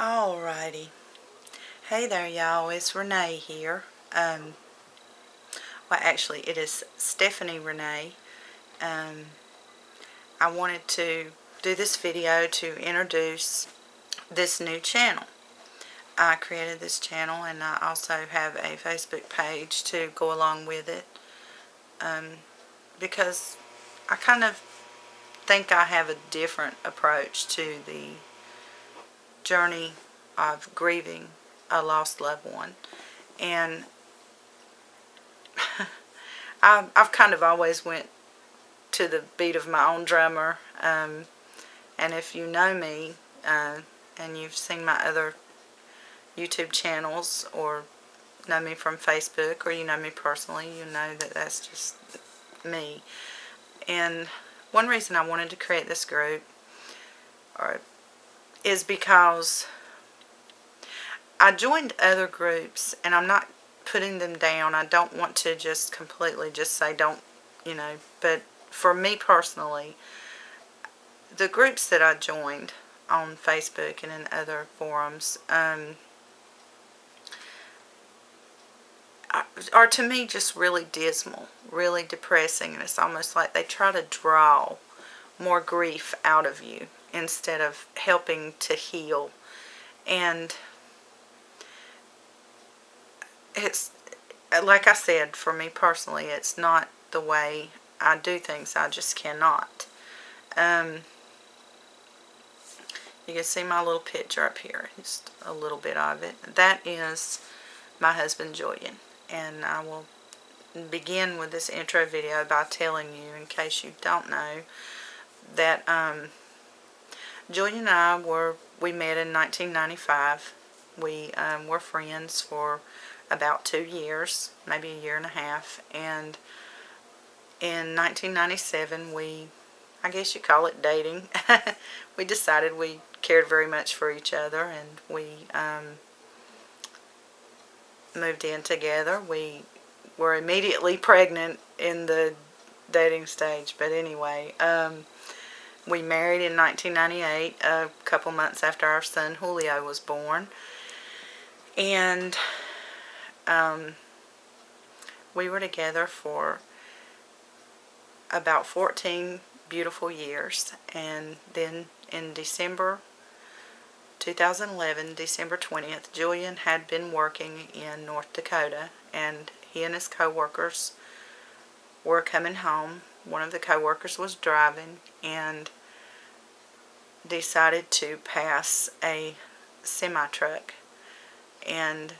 Alrighty. Hey there, y'all. It's Renee here. Well, actually, it is Stephanie Renee. I wanted to do this video to introduce this new channel. I created this channel, and I also have a Facebook page to go along with it, because I kind of think I have a different approach to the journey of grieving a lost loved one. And I've kind of always went to the beat of my own drummer. And if you know me, and you've seen my other YouTube channels, or know me from Facebook, or you know me personally, you know that that's just me. And one reason I wanted to create this group is because I joined other groups, and I'm not putting them down. I don't want to just completely just say don't, but for me personally, the groups that I joined on Facebook and in other forums are to me just really dismal, really depressing, and it's almost like they try to draw more grief out of you instead of helping to heal. And it's, like I said, for me personally, it's not the way I do things. I just cannot. You can see my little picture up here, just a little bit of it. That is my husband, Julian. And I will begin with this intro video by telling you, in case you don't know, that Julian and we met in 1995. We were friends for about 2 years, maybe a year and a half, and in 1997 I guess you call it dating. We decided we cared very much for each other, and we moved in together. We were immediately pregnant in the dating stage, but anyway, we married in 1998, a couple months after our son Julio was born, and we were together for about 14 beautiful years. And then in December 2011, December 20th, Julian had been working in North Dakota, and he and his co-workers were coming home. One of the co-workers was driving and decided to pass a semi-truck, and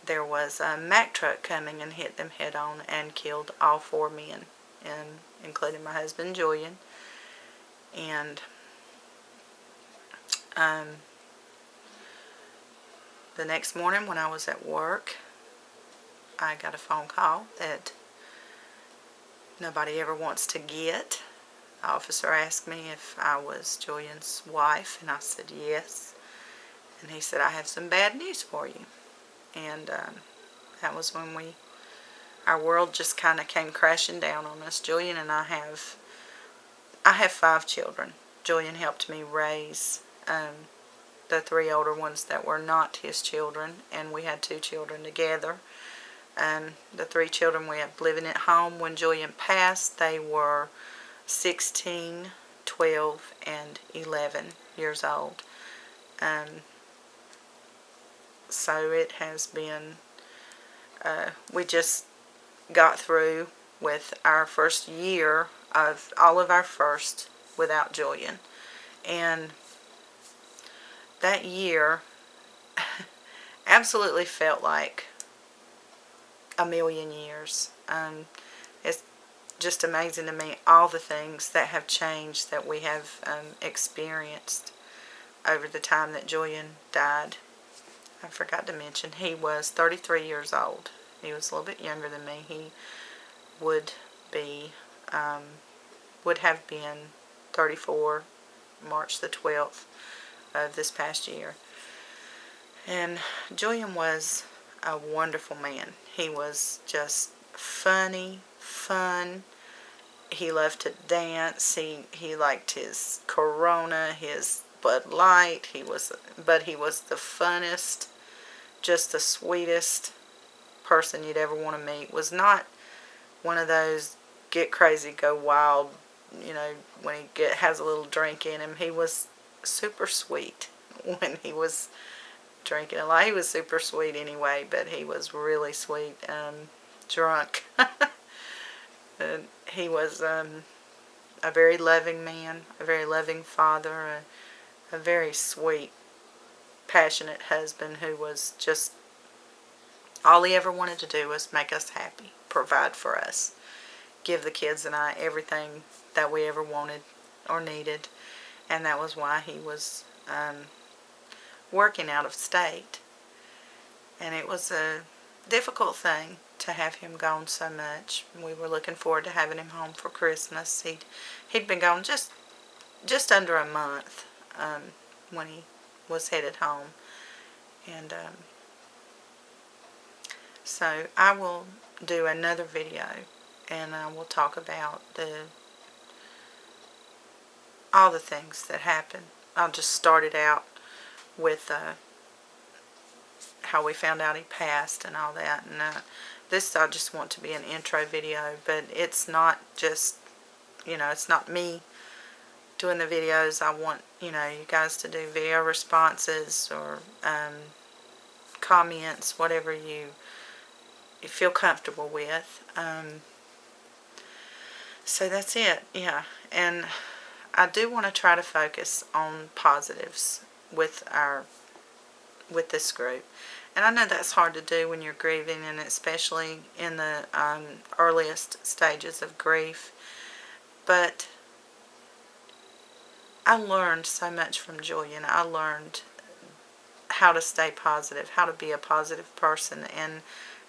there was a Mack truck coming and hit them head-on and killed all 4 men, including my husband Julian. And the next morning when I was at work, I got a phone call that nobody ever wants to get. The officer asked me if I was Julian's wife, and I said yes. And he said, I have some bad news for you. And that was when our world just kind of came crashing down on us. Julian and I have 5 children. Julian helped me raise the 3 older ones that were not his children, and we had 2 children together. The 3 children we had living at home when Julian passed, they were 16, 12, and 11 years old. So it has been, we just got through with our first year of all of our first without Julian. And that year absolutely felt like a million years. It's just amazing to me all the things that have changed, that we have experienced over the time that Julian died. I forgot to mention, he was 33 years old. He was a little bit younger than me. He would have been 34 March the 12th of this past year. And Julian was a wonderful man. He was just fun. He loved to dance. He liked his Corona, his Bud Light. But he was the funnest, just the sweetest person you'd ever want to meet. Was not one of those get crazy, go wild, when he has a little drink in him. He was super sweet when he was drinking a lot. He was super sweet anyway, but he was really sweet, drunk. And he was a very loving man, a very loving father, a very sweet, passionate husband who was just, all he ever wanted to do was make us happy, provide for us, give the kids and I everything that we ever wanted or needed. And that was why he was working out of state. And it was a difficult thing to have him gone so much. We were looking forward to having him home for Christmas. He'd been gone just under a month when he was headed home. And so I will do another video, and I will talk about all the things that happened. I'll just start it out with how we found out he passed and all that. And this I just want to be an intro video, but it's not just, it's not me doing the videos. I want, you guys to do video responses or comments, whatever you feel comfortable with. So that's it, yeah. And I do want to try to focus on positives with this group. And I know that's hard to do when you're grieving, and especially in the earliest stages of grief. But I learned so much from Julian. I learned how to stay positive, how to be a positive person, and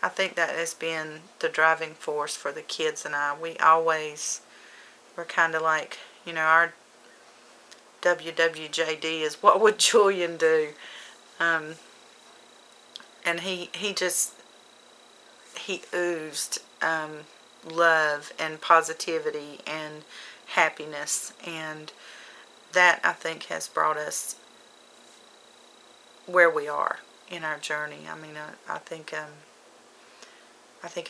I think that has been the driving force for the kids and I. We always were kind of like, our WWJD is, what would Julian do? And he oozed love and positivity and happiness, and that, I think, has brought us where we are in our journey. I mean, I think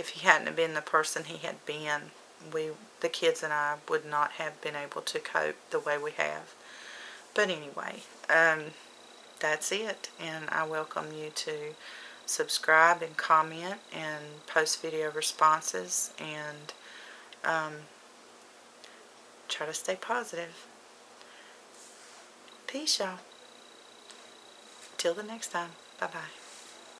if he hadn't been the person he had been, the kids and I would not have been able to cope the way we have. But anyway, that's it, and I welcome you to subscribe and comment and post video responses, and try to stay positive. Peace, y'all. Till the next time. Bye-bye.